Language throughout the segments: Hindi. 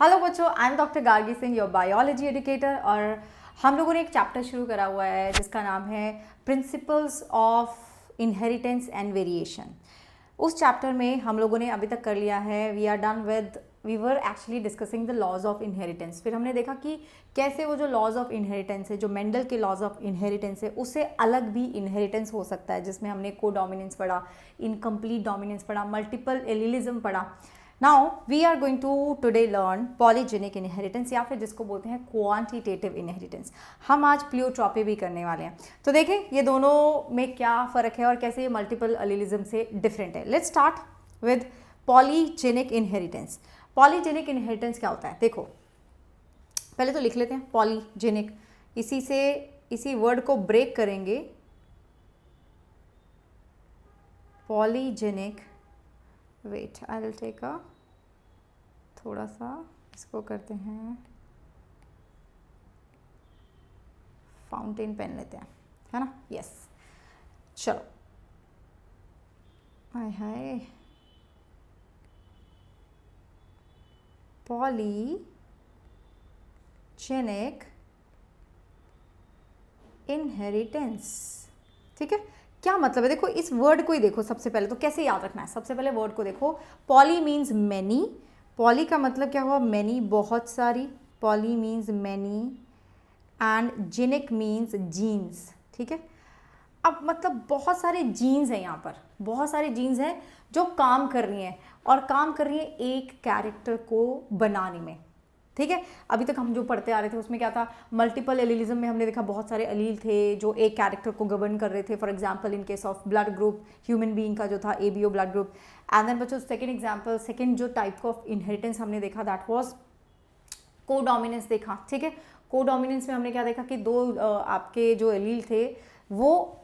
हेलो बच्चों, I am doctor Gargi Singh, your biology educator. और हम लोगों ने एक चैप्टर शुरू करा हुआ है जिसका नाम है principles of inheritance and variation. उस चैप्टर में हम लोगों ने अभी तक कर लिया है, we were actually discussing the laws of inheritance. फिर हमने देखा कि कैसे वो जो लॉज ऑफ इनहेरिटेंस है, जो मेंडल के लॉज ऑफ इनहेरिटेंस है, उससे अलग भी इनहेरिटेंस हो सकता है, जिसमें हमने को डोमिनेंस पढ़ा, इनकम्प्लीट डोमिनेंस पढ़ा, मल्टीपल एलिलिज्म पढ़ा। Now we are going to today learn polygenic inheritance, या फिर जिसको बोलते हैं क्वांटिटेटिव इनहेरिटेंस। हम आज प्लियोट्रॉपी भी करने वाले हैं। तो देखें ये दोनों में क्या फ़र्क है और कैसे ये मल्टीपल एलिलिज्म से डिफरेंट है। Let's start with polygenic inheritance. Polygenic inheritance क्या होता है, देखो पहले तो लिख लेते हैं पॉलीजेनिक। इसी वर्ड को ब्रेक करेंगे, polygenic. Wait, I will take a थोड़ा सा इसको करते हैं, फाउंटेन पेन लेते हैं, है ना। यस, चलो। हाय हाय, पॉलीजेनिक इनहेरिटेंस, ठीक है। क्या मतलब है, देखो इस वर्ड को ही देखो। सबसे पहले तो कैसे याद रखना है, सबसे पहले वर्ड को देखो। Poly means many. पॉली का मतलब क्या हुआ, मैनी, बहुत सारी। Poly means many and genic means genes, ठीक है। अब मतलब बहुत सारे जीन्स हैं यहाँ पर, बहुत सारे जीन्स हैं जो काम कर रही हैं, और काम कर रही हैं एक कैरेक्टर को बनाने में, ठीक है। अभी तक हम जो पढ़ते आ रहे थे उसमें क्या था, मल्टीपल एलिलिज्म में हमने देखा बहुत सारे एलील थे जो एक कैरेक्टर को गवर्न कर रहे थे। For example in case of blood group, human being का जो था ABO blood group. And then बच्चों सेकंड एग्जांपल, सेकंड जो टाइप ऑफ इनहेरिटेंस हमने देखा दैट वाज को डोमिनेंस देखा, ठीक है। को डोमिनेंस में हमने क्या देखा कि दो आपके जो एलील थे वो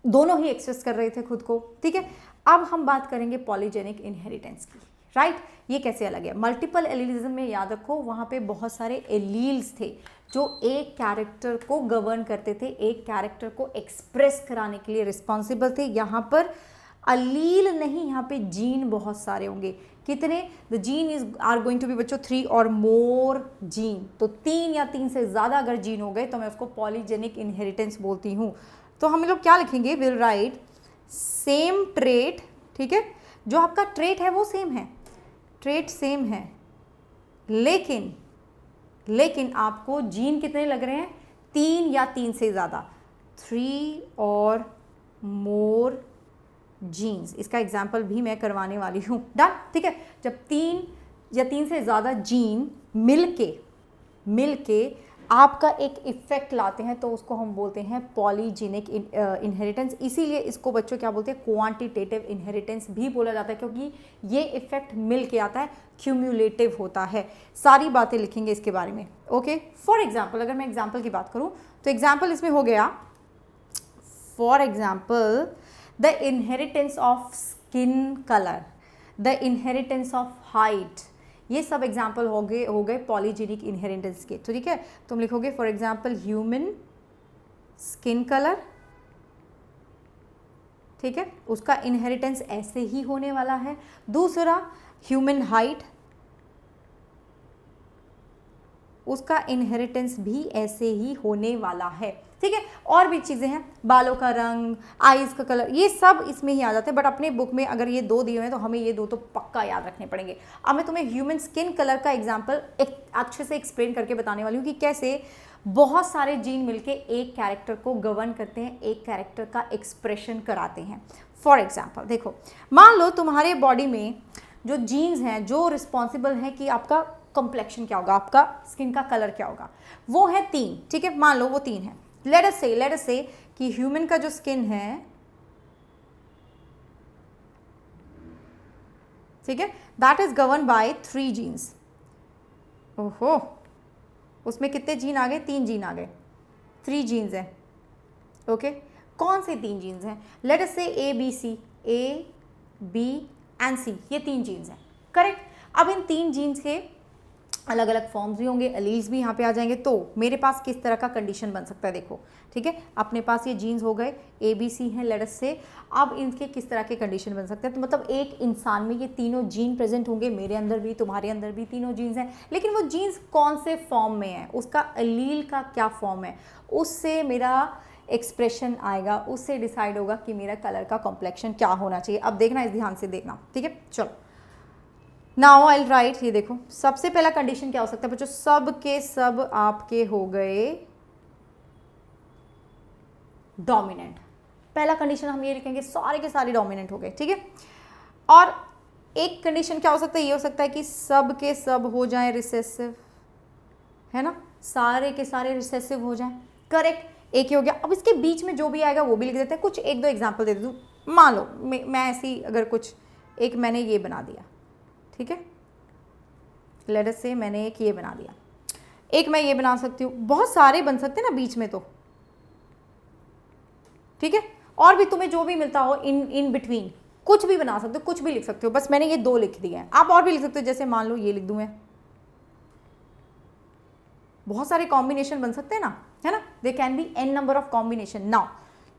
दोनों ही एक्सेस कर रहे थे खुद को, ठीक है। अब हम बात करेंगे पॉलीजेनिक इनहेरिटेंस की, राइट। ये कैसे अलग है, मल्टीपल एलिलिज्म में याद रखो वहाँ पे बहुत सारे एलील्स थे जो एक कैरेक्टर को गवर्न करते थे, एक कैरेक्टर को एक्सप्रेस कराने के लिए रिस्पॉन्सिबल थे। यहाँ पर अलील नहीं, यहाँ पे जीन बहुत सारे होंगे। कितने, the gene is are going to be बच्चों 3 और मोर जीन। तो 3 या 3 से ज़्यादा अगर जीन हो गए तो मैं उसको पॉलीजेनिक इनहेरिटेंस बोलती हूँ। तो हम लोग क्या लिखेंगे, विल राइट सेम ट्रेट, ठीक है। जो आपका ट्रेट है वो सेम है, ट्रेट सेम है, लेकिन आपको जीन कितने लग रहे हैं, 3 या 3 से ज़्यादा, 3 और मोर जीन्स। इसका एग्जाम्पल भी मैं करवाने वाली हूँ, डन, ठीक है। जब 3 या 3 से ज़्यादा जीन मिलके आपका एक इफेक्ट लाते हैं तो उसको हम बोलते हैं पॉलीजेनिक इनहेरिटेंस। इसीलिए इसको बच्चों क्या बोलते हैं, क्वांटिटेटिव इनहेरिटेंस भी बोला जाता है, क्योंकि ये इफेक्ट मिल के आता है, क्यूम्युलेटिव होता है। सारी बातें लिखेंगे इसके बारे में, ओके। फॉर एग्जाम्पल, अगर मैं एग्जाम्पल की बात करूँ तो एग्जाम्पल इसमें हो गया, for example the inheritance of skin colour, the inheritance of height, ये सब एग्जाम्पल हो गए पॉलीजेनिक इनहेरिटेंस के। तो ठीक है, तुम लिखोगे for example human skin colour, ठीक है, उसका इनहेरिटेंस ऐसे ही होने वाला है। दूसरा ह्यूमन हाइट, उसका इनहेरिटेंस भी ऐसे ही होने वाला है, ठीक है। और भी चीज़ें हैं, बालों का रंग, आईज का कलर, ये सब इसमें ही आ जाते हैं। बट अपने बुक में अगर ये 2 दिए हुए हैं तो हमें ये 2 तो पक्का याद रखने पड़ेंगे। अब मैं तुम्हें ह्यूमन स्किन कलर का एग्जाम्पल एक अच्छे से एक्सप्लेन करके बताने वाली हूँ कि कैसे बहुत सारे जीन मिलके एक कैरेक्टर को गवर्न करते हैं, एक कैरेक्टर का एक्सप्रेशन कराते हैं। फॉर एग्जाम्पल देखो, मान लो तुम्हारे बॉडी में जो जीन्स हैं जो रिस्पॉन्सिबल हैं कि आपका कॉम्प्लेक्शन क्या होगा, आपका स्किन का कलर क्या होगा, वो है 3, ठीक है। मान लो वो 3 है। लेट अस से कि ह्यूमन का जो स्किन है, ठीक है, that is govern by 3 genes. ओहो, उसमें कितने जीन आ गए, 3 जीन आ गए, 3 जीन्स हैं, ओके। कौन से 3 जीन्स हैं, लेट अस से ए बी एंड सी, ये 3 जीन्स हैं, करेक्ट। अब इन 3 जीन्स के अलग अलग फॉर्म्स भी होंगे, एलील्स भी यहाँ पे आ जाएंगे। तो मेरे पास किस तरह का कंडीशन बन सकता है देखो, ठीक है, अपने पास ये जीन्स हो गए ABC हैं लेट अस से। अब इनके किस तरह के कंडीशन बन सकते हैं, तो मतलब एक इंसान में ये तीनों जीन प्रेजेंट होंगे, मेरे अंदर भी तुम्हारे अंदर भी तीनों जीन्स हैं, लेकिन वो जीन्स कौन से फॉर्म में है, उसका एलील का क्या फॉर्म है, उससे मेरा एक्सप्रेशन आएगा, उससे डिसाइड होगा कि मेरा कलर का कॉम्प्लेक्शन क्या होना चाहिए। अब देखना, इस ध्यान से देखना, ठीक है। चलो नाउ आई राइट, ये देखो सबसे पहला कंडीशन क्या हो सकता है बच्चों, सब के सब आपके हो गए डोमिनेंट। पहला कंडीशन हम ये लिखेंगे, सारे के सारे डोमिनेंट हो गए, ठीक है। और एक कंडीशन क्या हो सकता है, ये हो सकता है कि सब के सब हो जाएं रिसेसिव, है ना, सारे के सारे रिसेसिव हो जाएं, करेक्ट, एक ही हो गया। अब इसके बीच में जो भी आएगा वो भी लिख देते हैं। कुछ एक दो एग्जाम्पल दे दूँ, मान लो मैं ऐसी अगर कुछ एक मैंने ये बना दिया, ठीक है, लेट अस से मैंने एक ये बना दिया, एक मैं ये बना सकती हूँ, बहुत सारे बन सकते हैं ना बीच में, तो ठीक है, और भी तुम्हें जो भी मिलता हो इन बिटवीन कुछ भी बना सकते हो, कुछ भी लिख सकते हो। बस मैंने ये दो लिख दिए हैं, आप और भी लिख सकते हो, जैसे मान लो ये लिख दूं मैं, बहुत सारे कॉम्बिनेशन बन सकते हैं ना, है ना, they can be n number of combination now,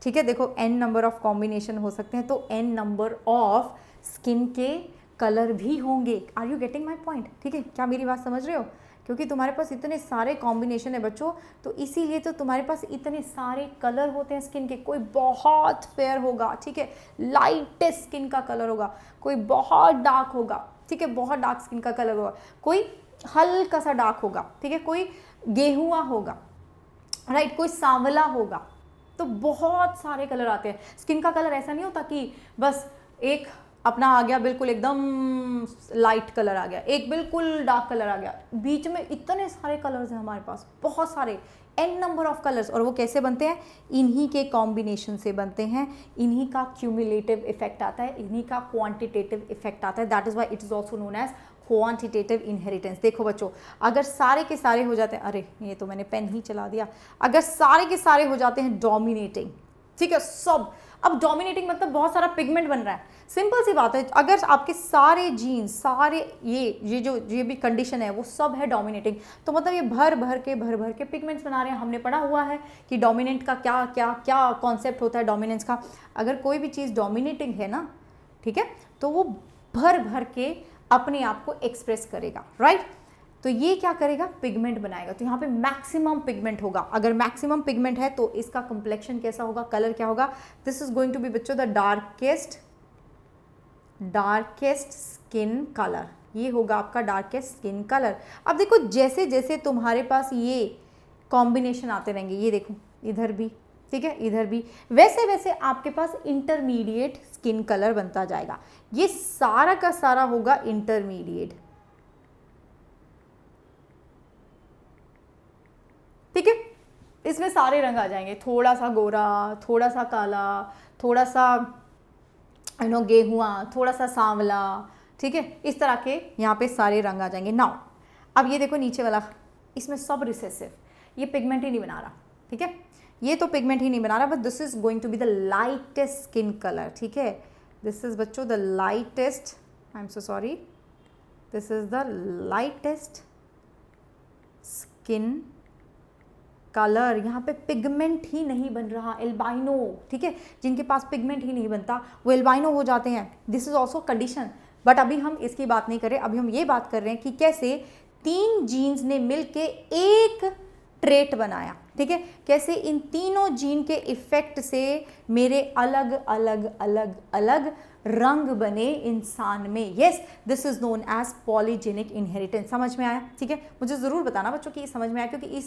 ठीक है। देखो n नंबर ऑफ कॉम्बिनेशन हो सकते हैं, तो n नंबर ऑफ स्किन के कलर भी होंगे। Are you getting my point, ठीक है, क्या मेरी बात समझ रहे हो, क्योंकि तुम्हारे पास इतने सारे कॉम्बिनेशन है बच्चों, तो इसीलिए तो तुम्हारे पास इतने सारे कलर होते हैं स्किन के। कोई बहुत फेयर होगा, ठीक है, लाइटेस्ट स्किन का कलर होगा, कोई बहुत डार्क होगा, ठीक है, बहुत डार्क स्किन का कलर होगा, कोई हल्का सा डार्क होगा, ठीक है, कोई गेहुआ होगा, राइट, कोई सांवला होगा। तो बहुत सारे कलर आते हैं। स्किन का कलर ऐसा नहीं होता कि बस एक अपना आ गया बिल्कुल एकदम लाइट कलर आ गया, एक बिल्कुल डार्क कलर आ गया, बीच में इतने सारे कलर्स हैं हमारे पास, बहुत सारे n नंबर ऑफ कलर्स। और वो कैसे बनते हैं, इन्हीं के कॉम्बिनेशन से बनते हैं, इन्हीं का क्यूमुलेटिव इफेक्ट आता है, इन्हीं का क्वांटिटेटिव इफेक्ट आता है। That is why it is also known as quantitative inheritance. देखो बच्चों, अगर सारे के सारे हो जाते हैं, अरे ये तो मैंने पेन ही चला दिया, अगर सारे के सारे हो जाते हैं डोमिनेटिंग, ठीक है, सब, अब डोमिनेटिंग मतलब बहुत सारा पिगमेंट बन रहा है, सिंपल सी बात है, अगर आपके सारे जीन्स, सारे ये भी कंडीशन है वो सब है डोमिनेटिंग, तो मतलब ये भर भर के पिगमेंट्स बना रहे हैं। हमने पढ़ा हुआ है कि डोमिनेंट का क्या क्या क्या कॉन्सेप्ट होता है डोमिनेंस का। अगर कोई भी चीज़ डोमिनेटिंग है ना, ठीक है, तो वो भर भर के अपने आप को एक्सप्रेस करेगा, राइट। तो ये क्या करेगा, पिगमेंट बनाएगा, तो यहाँ पे मैक्सिमम पिगमेंट होगा। अगर मैक्सिमम पिगमेंट है तो इसका कंप्लेक्शन कैसा होगा, कलर क्या होगा, this is going to be बच्चों द डार्केस्ट स्किन कलर, ये होगा आपका डार्केस्ट स्किन कलर। अब देखो जैसे जैसे तुम्हारे पास ये कॉम्बिनेशन आते रहेंगे, ये देखो इधर भी, ठीक है, इधर भी, वैसे वैसे आपके पास इंटरमीडिएट स्किन कलर बनता जाएगा। ये सारा का सारा होगा इंटरमीडिएट, ठीक है, इसमें सारे रंग आ जाएंगे, थोड़ा सा गोरा, थोड़ा सा काला, थोड़ा सा गेहुआ, थोड़ा सा सांवला, ठीक है, इस तरह के यहाँ पे सारे रंग आ जाएंगे। नाउ अब ये देखो नीचे वाला, इसमें सब रिसेसिव, ये पिगमेंट ही नहीं बना रहा, ठीक है, ये तो पिगमेंट ही नहीं बना रहा, but this is going to be the lightest skin colour, ठीक है, दिस इज बच्चों the lightest, I am so sorry, this is the lightest skin colour. यहाँ पे पिगमेंट ही नहीं बन रहा, एल्बाइनो, ठीक है, जिनके पास पिगमेंट ही नहीं बनता वो एल्बाइनो हो जाते हैं। This is also condition, but अभी हम इसकी बात नहीं कर रहे, अभी हम ये बात कर रहे हैं कि कैसे तीन जीन्स ने मिलके एक ट्रेट बनाया, ठीक है, कैसे इन तीनों जीन के इफेक्ट से मेरे अलग अलग अलग अलग रंग बने इंसान में। Yes, this is known as polygenic inheritance. समझ में आया, ठीक है, मुझे ज़रूर बताना बच्चों कि समझ में आया, क्योंकि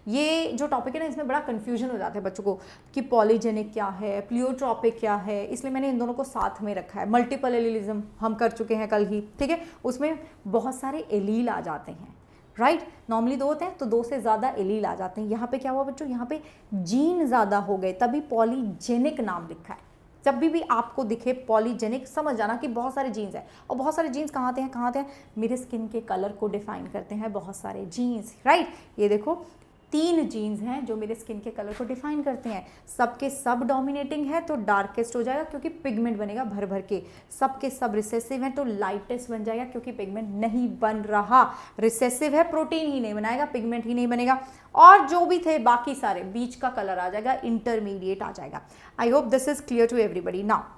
ये जो टॉपिक है ना, इसमें बड़ा कन्फ्यूजन हो जाता है बच्चों को कि पॉलीजेनिक क्या है, प्लियोट्रॉपिक क्या है, इसलिए मैंने इन दोनों को साथ में रखा है। मल्टीपल एलीलिज्म हम कर चुके हैं कल ही, ठीक है, उसमें बहुत सारे एलील आ जाते हैं, राइट, नॉर्मली दो होते हैं तो दो से ज़्यादा एलील आ जाते हैं। यहाँ पे क्या हुआ बच्चों, यहाँ पे जीन ज़्यादा हो गए, तभी पॉलीजेनिक नाम लिखा है। जब भी आपको दिखे पॉलीजेनिक, समझ जाना कि बहुत सारे जीन्स हैं, और बहुत सारे जीन्स कहाँ आते हैं, मेरे स्किन के कलर को डिफाइन करते हैं बहुत सारे जीन्स, राइट। ये देखो 3 जीन्स हैं जो मेरे स्किन के कलर को डिफाइन करते हैं। सबके सब डोमिनेटिंग है तो डार्केस्ट हो जाएगा क्योंकि पिगमेंट बनेगा भर भर के। सबके सब रिसेसिव हैं तो लाइटेस्ट बन जाएगा क्योंकि पिगमेंट नहीं बन रहा। रिसेसिव है, प्रोटीन ही नहीं बनाएगा, पिगमेंट ही नहीं बनेगा। और जो भी थे बाकी सारे बीच का कलर आ जाएगा, इंटरमीडिएट आ जाएगा। I hope this is clear to everybody. Now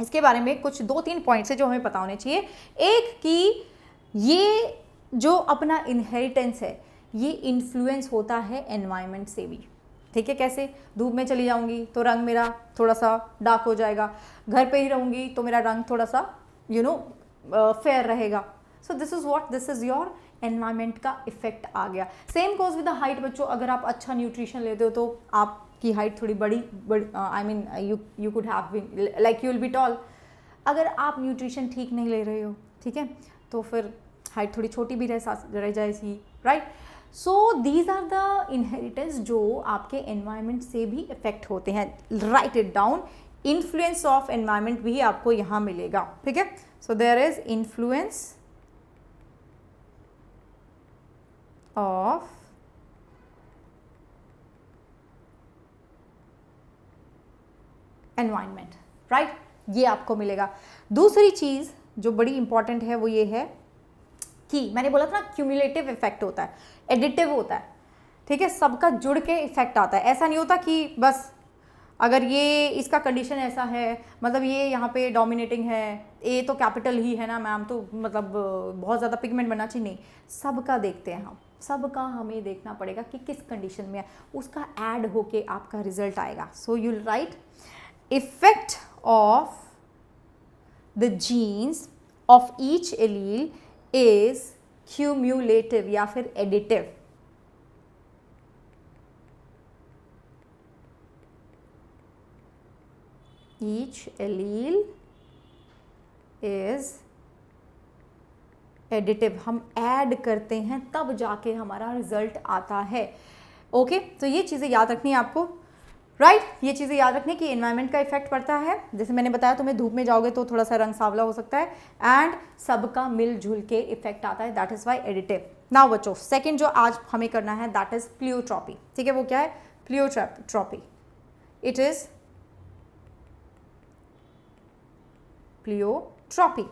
इसके बारे में कुछ 2-3 पॉइंट्स है जो हमें पता होने चाहिए। एक कि ये जो अपना इनहेरिटेंस है ये इन्फ्लुएंस होता है एनवायरनमेंट से भी। ठीक है, कैसे? धूप में चली जाऊंगी तो रंग मेरा थोड़ा सा डार्क हो जाएगा, घर पे ही रहूंगी तो मेरा रंग थोड़ा सा फेयर रहेगा। सो this is what, this is your environment का इफेक्ट आ गया। Same goes with the height बच्चों। अगर आप अच्छा न्यूट्रिशन लेते हो तो आपकी हाइट थोड़ी बड़ी I mean you could have been like you will be tall. अगर आप न्यूट्रिशन ठीक नहीं ले रहे हो, ठीक है, तो फिर हाइट थोड़ी छोटी भी रह जाएगी, right. So these are the inheritance जो आपके एनवायरनमेंट से भी इफेक्ट होते हैं। Write it down, influence of environment भी आपको यहाँ मिलेगा। ठीक है, so there is influence of environment, right, ये आपको मिलेगा। दूसरी चीज जो बड़ी इंपॉर्टेंट है वो ये है कि मैंने बोला था ना क्यूमुलेटिव इफेक्ट होता है, एडिटिव होता है। ठीक है, सबका जुड़ के इफेक्ट आता है। ऐसा नहीं होता कि बस अगर ये इसका कंडीशन ऐसा है, मतलब ये यहाँ पे डोमिनेटिंग है, ए तो कैपिटल ही है ना मैम, तो मतलब बहुत ज़्यादा पिगमेंट बनना चाहिए, नहीं। सबका देखते हैं हम, सबका हमें देखना पड़ेगा कि किस कंडीशन में है, उसका ऐड होके आपका रिजल्ट आएगा। So you right effect of the jeans of each allele is cumulative या फिर additive. Each allele is additive। हम ऐड करते हैं तब जाके हमारा रिजल्ट आता है। ओके, तो ये चीज़ें याद रखनी है आपको, राइट। ये चीज़ें याद रखनी कि एनवायरनमेंट का इफेक्ट पड़ता है। जैसे मैंने बताया तुम्हें धूप में जाओगे तो थोड़ा सा रंग सांवला हो सकता है, एंड सबका मिलजुल के इफेक्ट आता है, that is why additive. Now बच्चों, सेकेंड जो आज हमें करना है दैट इज प्लियोट्रॉपी। ठीक है, वो क्या है? Pleiotropy. It is pleiotropy.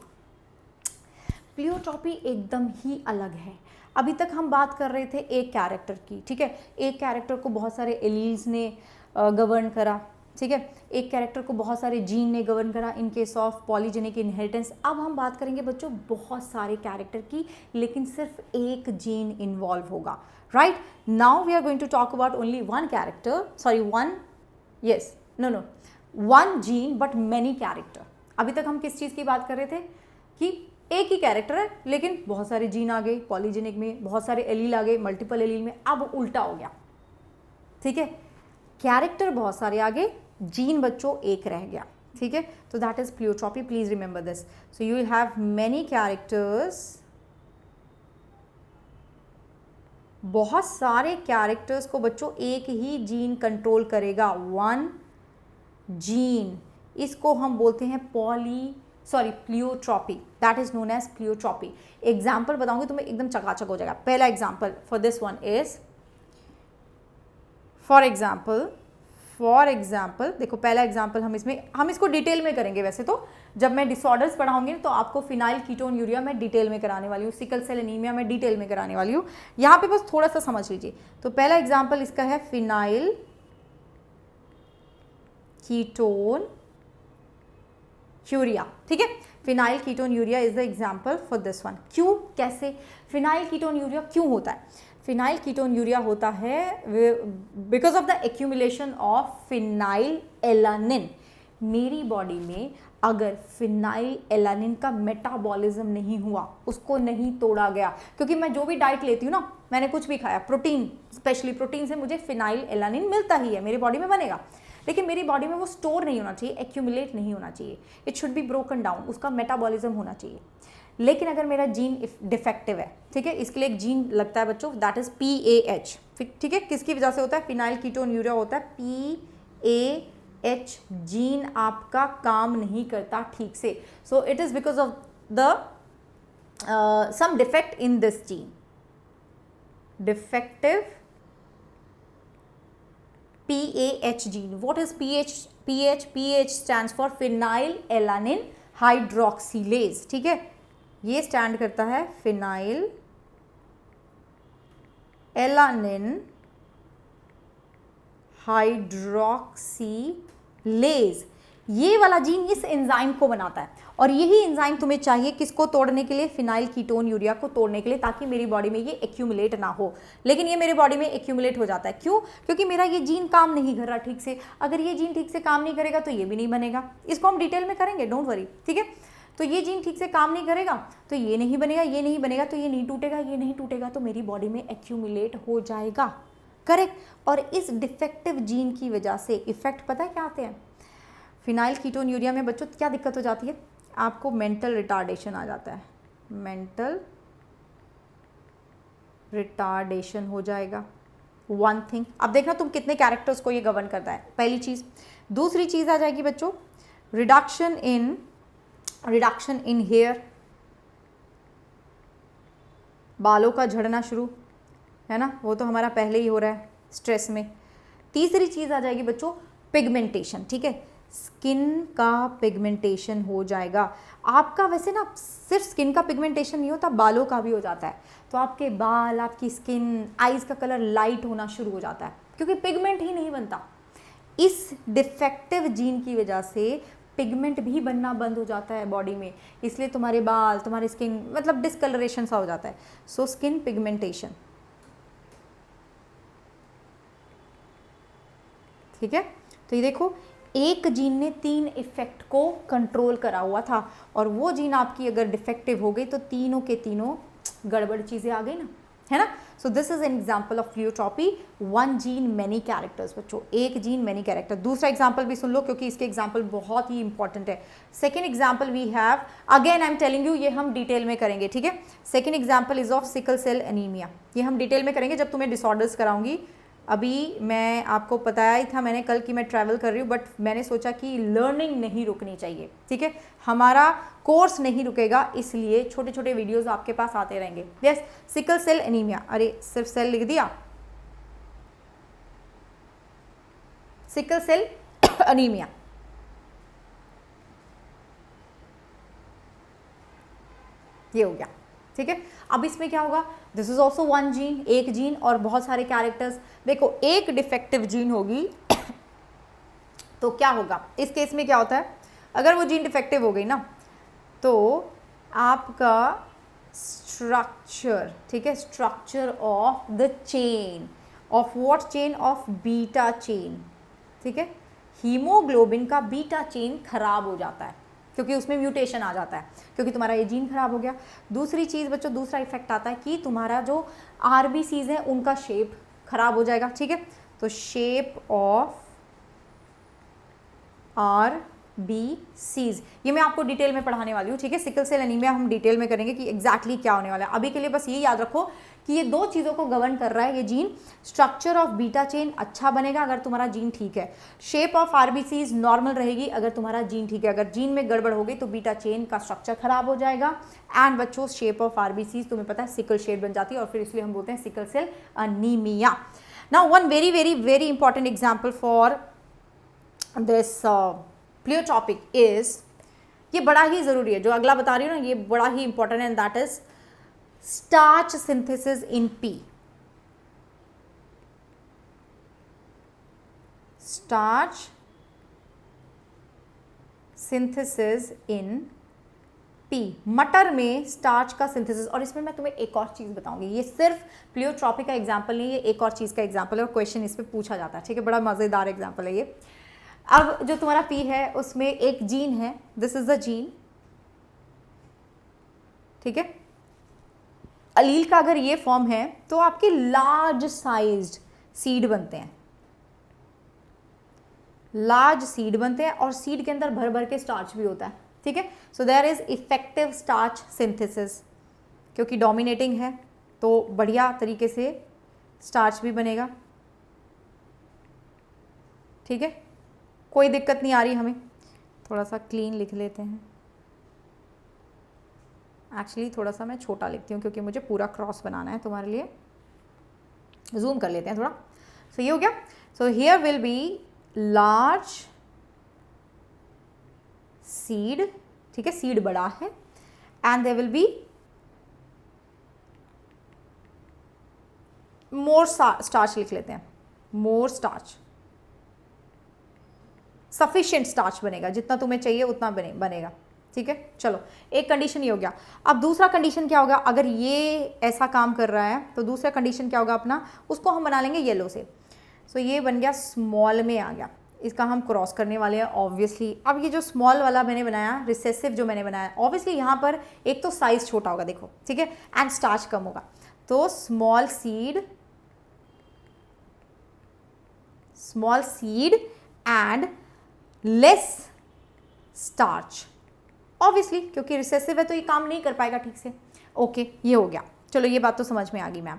Pleiotropy एकदम ही अलग है। अभी तक हम बात कर रहे थे एक कैरेक्टर की, ठीक है, एक कैरेक्टर को बहुत सारे एलील्स ने गवर्न करा, ठीक है, एक कैरेक्टर को बहुत सारे जीन ने गवर्न करा इन केस ऑफ पॉलीजेनिक इनहेरिटेंस। अब हम बात करेंगे बच्चों बहुत सारे कैरेक्टर की, लेकिन सिर्फ एक जीन इन्वॉल्व होगा, right. Now we are going to talk about only one character, sorry one gene but many character. अभी तक हम किस चीज़ की बात कर रहे थे कि एक ही कैरेक्टर है लेकिन बहुत सारे जीन आ गए, पॉलीजेनिक में बहुत सारे एलील आ गए, मल्टीपल एलील में। अब उल्टा हो गया, ठीक है, कैरेक्टर बहुत सारे आ गए, जीन बच्चों एक रह गया। ठीक है, तो that is pleiotropy, please remember this. So you have many characters, बहुत सारे कैरेक्टर्स को बच्चों एक ही जीन कंट्रोल करेगा, वन जीन। इसको हम बोलते हैं pleiotropy, that is known as pleiotropy. Example बताऊंगी तुम्हें एकदम चकाचक हो जाएगा। पहला example for this one is, for example देखो, पहला एग्जाम्पल हम इसको डिटेल में करेंगे। वैसे तो जब मैं डिसऑर्डर्स पढ़ाऊंगी तो आपको फिनाइल कीटोन यूरिया मैं डिटेल में कराने वाली हूँ, सिकल सेल एनीमिया मैं डिटेल में कराने वाली हूँ। यहाँ पे बस थोड़ा सा समझ लीजिए। तो पहला एग्जाम्पल इसका है फिनाइल कीटोन यूरिया। ठीक है, phenyl ketone urea is the example for this one. क्यों, कैसे फिनाइल कीटोन यूरिया क्यों होता है? फिनाइल कीटोन यूरिया होता है because of the accumulation of phenyl alanine. मेरी बॉडी में अगर फिनाइल एलानिन का मेटाबॉलिज्म नहीं हुआ, उसको नहीं तोड़ा गया, क्योंकि मैं जो भी डाइट लेती हूँ ना, मैंने कुछ भी खाया, प्रोटीन, स्पेशली प्रोटीन से मुझे फिनाइल एलानिन मिलता ही है, मेरी बॉडी में बनेगा, लेकिन मेरी बॉडी में वो स्टोर नहीं होना चाहिए, एक्यूमुलेट नहीं होना चाहिए, it should be broken down, उसका मेटाबॉलिज्म होना चाहिए। लेकिन अगर मेरा जीन डिफेक्टिव है, ठीक है, इसके लिए एक जीन लगता है बच्चों, दैट इज PAH। ठीक है, किसकी वजह से होता है? फिनाइल कीटोन यूरिया होता है, PAH जीन आपका काम नहीं करता ठीक से। So it is because of the some defect in this gene, defective PAH gene. What is PH? PH stands for phenyl alanine hydroxylase. ठीक है, ये स्टैंड करता है फिनाइल एलानिन हाइड्रोक्सीलेज. ये वाला जीन इस एंजाइम को बनाता है और यही एंजाइम तुम्हें चाहिए किसको तोड़ने के लिए? फिनाइल कीटोन यूरिया को तोड़ने के लिए, ताकि मेरी बॉडी में ये एक्यूमुलेट ना हो. लेकिन ये मेरे बॉडी में एक्यूमुलेट हो जाता है. क्यों? क्योंकि मेरा ये जीन काम नहीं कर रहा ठीक से. अगर ये जीन ठीक से काम नहीं करेगा तो ये भी नहीं बनेगा. इसको हम डिटेल में करेंगे, डोंट वरी. ठीक है, तो ये जीन ठीक से काम नहीं करेगा तो ये नहीं बनेगा, ये नहीं बनेगा तो ये नहीं टूटेगा, ये नहीं टूटेगा तो मेरी बॉडी में एक्यूमुलेट हो जाएगा. करेक्ट. और इस डिफेक्टिव जीन की वजह से इफेक्ट पता है क्या आते हैं? फिनाइल कीटोन यूरिया में बच्चों क्या दिक्कत हो जाती है? आपको मेंटल रिटार्डेशन आ जाता है. मेंटल रिटार्डेशन हो जाएगा. One thing. अब देखना तुम कितने कैरेक्टर्स को ये गवर्न करता है, पहली चीज. दूसरी चीज आ जाएगी बच्चों रिडक्शन इन हेयर, बालों का झड़ना शुरू, है ना, वो तो हमारा पहले ही हो रहा है स्ट्रेस में. तीसरी चीज आ जाएगी बच्चों पिगमेंटेशन. ठीक है, स्किन का पिगमेंटेशन हो जाएगा आपका. वैसे ना सिर्फ स्किन का पिगमेंटेशन नहीं होता, बालों का भी हो जाता है. तो आपके बाल, आपकी स्किन, आईज का कलर लाइट होना शुरू हो जाता है क्योंकि पिगमेंट ही नहीं बनता. इस डिफेक्टिव जीन की वजह से पिगमेंट भी बनना बंद हो जाता है बॉडी में, इसलिए तुम्हारे बाल, तुम्हारी स्किन मतलब डिस्कलरेशन सा हो जाता है. So skin pigmentation. ठीक है, तो ये देखो एक जीन ने 3 इफेक्ट को कंट्रोल करा हुआ था और वो जीन आपकी अगर डिफेक्टिव हो गई तो तीनों के तीनों गड़बड़ चीजें आ गई ना, है ना. So this is an example of pleiotropy. One gene many characters. बच्चों एक जीन मैनी कैरेक्टर. दूसरा एग्जाम्पल भी सुन लो क्योंकि इसके एग्जाम्पल बहुत ही इंपॉर्टेंट है. Second example we have, again I am telling you, ये हम डिटेल में करेंगे. ठीक है, second example is of sickle cell anaemia. ये हम डिटेल में करेंगे जब तुम्हें डिसऑर्डर्स कराऊंगी. अभी मैं आपको बताया ही था मैंने कल कि मैं ट्रैवल कर रही हूँ, बट मैंने सोचा कि लर्निंग नहीं रुकनी चाहिए. ठीक है, हमारा कोर्स नहीं रुकेगा, इसलिए छोटे छोटे वीडियोस आपके पास आते रहेंगे. Yes, sickle cell anaemia. अरे सिर्फ सेल लिख दिया. Sickle cell anaemia. ये हो गया. ठीक है, अब इसमें क्या होगा? This is also one gene, एक जीन और बहुत सारे कैरेक्टर्स. देखो एक डिफेक्टिव जीन होगी तो क्या होगा इस केस में? क्या होता है अगर वो जीन डिफेक्टिव हो गई ना, तो आपका स्ट्रक्चर, ठीक है, structure of the chain of what chain? Of beta chain. ठीक है, हीमोग्लोबिन का बीटा चेन खराब हो जाता है क्योंकि उसमें म्यूटेशन आ जाता है, क्योंकि तुम्हारा ये जीन खराब हो गया. दूसरी चीज़ बच्चों, दूसरा इफेक्ट आता है कि तुम्हारा जो आरबीसीज है उनका शेप खराब हो जाएगा. ठीक है, तो शेप ऑफ आरबीसीज ये मैं आपको डिटेल में पढ़ाने वाली हूँ. ठीक है, सिकल सेल एनीमिया हम डिटेल में करेंगे कि एग्जैक्टली क्या होने वाला है. अभी के लिए बस ये याद रखो कि ये दो चीज़ों को गवर्न कर रहा है ये gene. Structure of beta chain अच्छा बनेगा अगर तुम्हारा जीन ठीक है. शेप ऑफ आरबीसीज नॉर्मल रहेगी अगर तुम्हारा जीन ठीक है. अगर जीन में गड़बड़ हो गई तो बीटा चेन का स्ट्रक्चर खराब हो जाएगा. एंड बच्चों शेप ऑफ आरबीसीज तुम्हें पता है सिकल शेड बन जाती है और फिर इसलिए हम बोलते हैं sickle cell anaemia. Now one very very very important example for this pleiotropic is, ये बड़ा ही जरूरी है जो अगला बता रही हूँ ना, ये बड़ा ही इंपॉर्टेंट है, and that is starch synthesis in P. Starch synthesis in P. मटर में स्टार्च का सिंथेसिस. और इसमें मैं तुम्हें एक और चीज़ बताऊंगी, ये सिर्फ प्लियोट्रॉपी का एग्जाम्पल नहीं है, ये एक और चीज़ का एग्जाम्पल है और क्वेश्चन इस पर पूछा जाता है. ठीक है, बड़ा मज़ेदार एग्जाम्पल है ये. अब जो तुम्हारा P है उसमें एक जीन है, दिस इज द जीन. ठीक है, अलील का अगर ये फॉर्म है तो आपके लार्ज साइज्ड सीड बनते हैं. लार्ज सीड बनते हैं और सीड के अंदर भर भर के स्टार्च भी होता है. ठीक है, so there is effective starch synthesis. क्योंकि डोमिनेटिंग है तो बढ़िया तरीके से स्टार्च भी बनेगा. ठीक है, कोई दिक्कत नहीं आ रही हमें. थोड़ा सा क्लीन लिख लेते हैं. एक्चुअली थोड़ा सा मैं छोटा लिखती हूँ क्योंकि मुझे पूरा क्रॉस बनाना है तुम्हारे लिए. जूम कर लेते हैं थोड़ा. सो ये हो गया. So here will be large seed, ठीक है, सीड बड़ा है, and there will be more starch लिख लेते हैं, मोर स्टार्च, सफिशिएंट स्टार्च बनेगा, जितना तुम्हें चाहिए उतना बनेगा, ठीक है। चलो एक कंडीशन ये हो गया। अब दूसरा कंडीशन क्या होगा, अगर ये ऐसा काम कर रहा है तो दूसरा कंडीशन क्या होगा अपना, उसको हम बना लेंगे येलो से। सो ये बन गया स्मॉल में आ गया, इसका हम क्रॉस करने वाले हैं ऑब्वियसली। अब ये जो स्मॉल वाला मैंने बनाया, रिसेसिव जो मैंने बनाया, ऑब्वियसली यहाँ पर एक तो साइज छोटा होगा देखो, ठीक है, एंड स्टार्च कम होगा, तो small seed and less starch, obviously क्योंकि रिसेसिव है तो ये काम नहीं कर पाएगा ठीक से। ओके, ये हो गया। चलो ये बात तो समझ में आ गई मैम।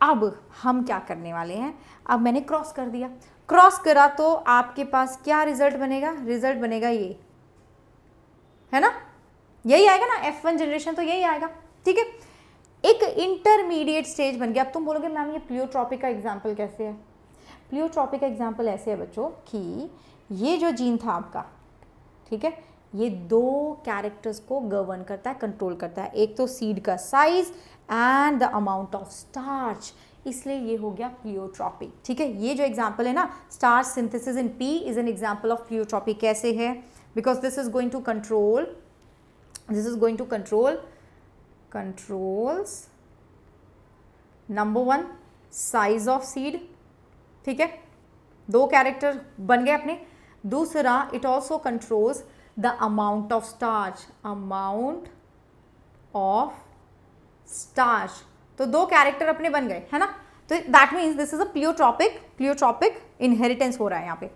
अब हम क्या करने वाले हैं, अब मैंने क्रॉस कर दिया, क्रॉस करा तो आपके पास क्या रिजल्ट बनेगा, रिजल्ट बनेगा ये, है ना, यही आएगा ना, F1 जनरेशन तो यही आएगा, ठीक है। एक इंटरमीडिएट स्टेज बन गया। अब तुम बोलोगे मैम ये प्लियोट्रॉपिक का एग्जाम्पल कैसे है। प्लियोट्रॉपिक का एग्जाम्पल ऐसे है बच्चों कि ये जो जीन था आपका, ठीक है, ये दो कैरेक्टर्स को गवर्न करता है, कंट्रोल करता है, एक तो सीड का size and the amount of starch, इसलिए ये हो गया प्लियोट्रॉपिक, ठीक है। ये जो एग्जांपल है ना, starch synthesis in pea is an example of pleiotropic. कैसे है, because this is going to controls number 1 size of seed, ठीक है, दो कैरेक्टर बन गए अपने। दूसरा, it also controls the amount of starch, तो दो कैरेक्टर अपने बन गए, है ना। तो that means this is a pleiotropic inheritance हो रहा है यहाँ पे।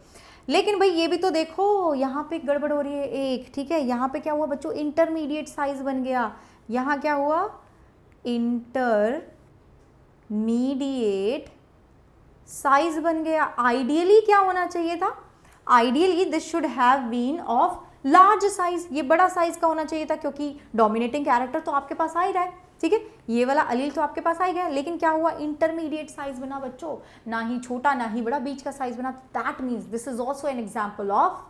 लेकिन भाई ये भी तो देखो, यहाँ पे गड़बड़ हो रही है एक, ठीक है। यहाँ पे क्या हुआ बच्चों, इंटरमीडिएट साइज बन गया, यहाँ क्या हुआ, इंटरमीडिएट साइज बन गया। आइडियली क्या होना चाहिए था, ideally this should have been of large size, ये बड़ा साइज का होना चाहिए था, क्योंकि डोमिनेटिंग कैरेक्टर तो आपके पास आ ही रहा है, ठीक है, ये वाला अलील तो आपके पास आ ही गया। लेकिन क्या हुआ, इंटरमीडिएट साइज बना बच्चों, ना ही छोटा ना ही बड़ा, बीच का साइज बना। That means this is also an example of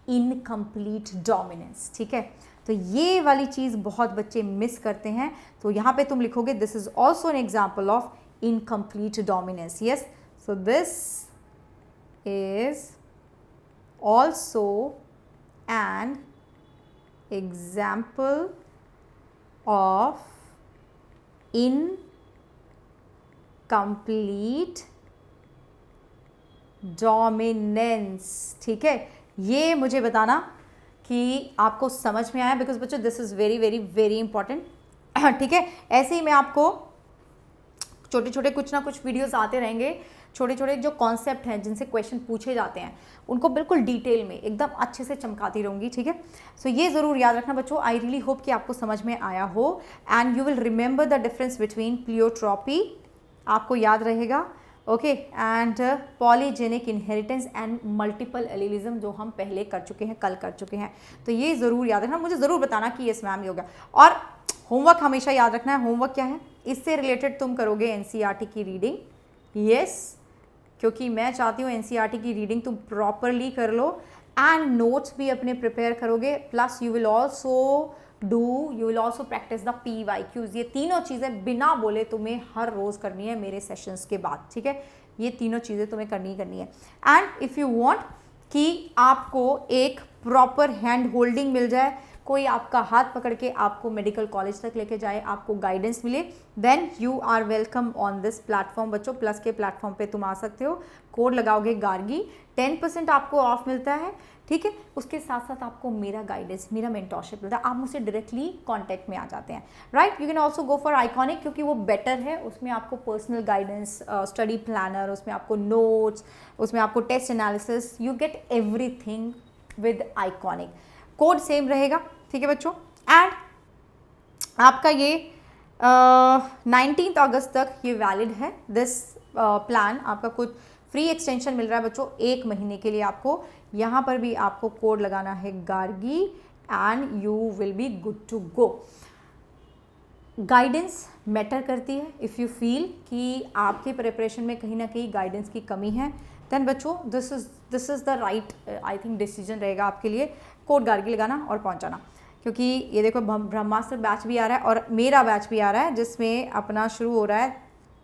incomplete dominance, ठीक है। तो ये वाली चीज बहुत बच्चे मिस करते हैं, तो यहाँ पे तुम लिखोगे this is also an example of incomplete dominance. Yes, so this is also an example of incomplete dominance, ठीक है। ये मुझे बताना कि आपको समझ में आया, बिकॉज बच्चों this is very very very important, ठीक है। ऐसे ही मैं आपको छोटे छोटे कुछ ना कुछ वीडियोस आते रहेंगे, छोटे छोटे जो कॉन्सेप्ट हैं जिनसे क्वेश्चन पूछे जाते हैं उनको बिल्कुल डिटेल में एकदम अच्छे से चमकाती रहूँगी, ठीक है। सो ये ज़रूर याद रखना बच्चों, आई रियली होप कि आपको समझ में आया हो, and you will remember the difference between pleiotropy, आपको याद रहेगा, okay, and polygenic inheritance and multiple allelism, जो हम पहले कर चुके हैं, कल कर चुके हैं। तो ये ज़रूर याद रखना, मुझे ज़रूर बताना कि यस मैम ये हो गया। और होमवर्क हमेशा याद रखना है, होमवर्क क्या है, इससे रिलेटेड तुम करोगे एनसीईआरटी की रीडिंग, यस, क्योंकि मैं चाहती हूँ एनसीईआरटी की रीडिंग तुम प्रॉपरली कर लो, एंड नोट्स भी अपने प्रिपेयर करोगे, plus you will also practice the PYQs। ये तीनों चीज़ें बिना बोले तुम्हें हर रोज़ करनी है मेरे सेशंस के बाद, ठीक है। ये तीनों चीज़ें तुम्हें करनी है। एंड इफ़ यू वांट कि आपको एक प्रॉपर हैंड होल्डिंग मिल जाए, कोई आपका हाथ पकड़ के आपको मेडिकल कॉलेज तक लेके जाए, आपको गाइडेंस मिले, then you are welcome on this platform बच्चों। प्लस के प्लेटफॉर्म पे तुम आ सकते हो, कोड लगाओगे गार्गी, 10% आपको ऑफ मिलता है, ठीक है। उसके साथ साथ आपको मेरा गाइडेंस, मेरा मेंटोरशिप मिलता है, आप मुझसे डायरेक्टली कांटेक्ट में आ जाते हैं, right. You can also go for iconic, क्योंकि वो बेटर है, उसमें आपको पर्सनल गाइडेंस, स्टडी प्लानर, उसमें आपको नोट्स, उसमें आपको test analysis, you get everything with iconic. Code same रहेगा, ठीक है बच्चों। एंड आपका ये 19 अगस्त तक ये वैलिड है दिस प्लान। आपका कुछ फ्री एक्सटेंशन मिल रहा है बच्चों 1 महीने के लिए आपको। यहाँ पर भी आपको कोड लगाना है Gargi and you will be good to go. Guidance matter करती है। इफ़ यू फील कि आपके प्रिपरेशन में कहीं ना कहीं गाइडेंस की कमी है, देन बच्चों this is the right I think decision रहेगा आपके लिए, कोड गार्गी लगाना और पहुंच जाना। क्योंकि ये देखो ब्रह्मास्त्र बैच भी आ रहा है और मेरा बैच भी आ रहा है जिसमें अपना शुरू हो रहा है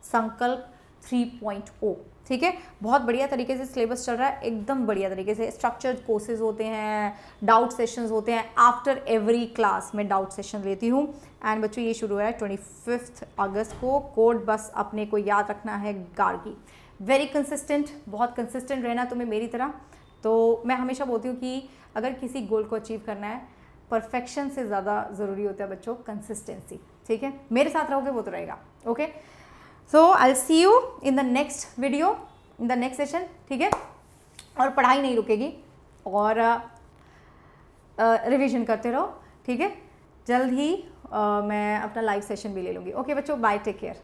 संकल्प 3.0, ठीक है। बहुत बढ़िया तरीके से सिलेबस चल रहा है, एकदम बढ़िया तरीके से। स्ट्रक्चर्ड कोर्सेज होते हैं, डाउट सेशंस होते हैं, आफ्टर एवरी क्लास में डाउट सेशन लेती हूँ। एंड बच्चों ये शुरू है 25 अगस्त को। कोड बस अपने को याद रखना है गार्गी। वेरी कंसिस्टेंट, बहुत कंसिस्टेंट रहना तुम्हें मेरी तरह। तो मैं हमेशा बोलती हूँ कि अगर किसी गोल को अचीव करना है, परफेक्शन से ज़्यादा ज़रूरी होता है बच्चों कंसिस्टेंसी, ठीक है। मेरे साथ रहोगे वो तो रहेगा, okay. So I will see you in the next video, in the next session, ठीक है। और पढ़ाई नहीं रुकेगी और रिवीजन करते रहो, ठीक है। जल्द ही मैं अपना लाइव सेशन भी ले लूँगी। ओके बच्चों, बाय, टेक केयर।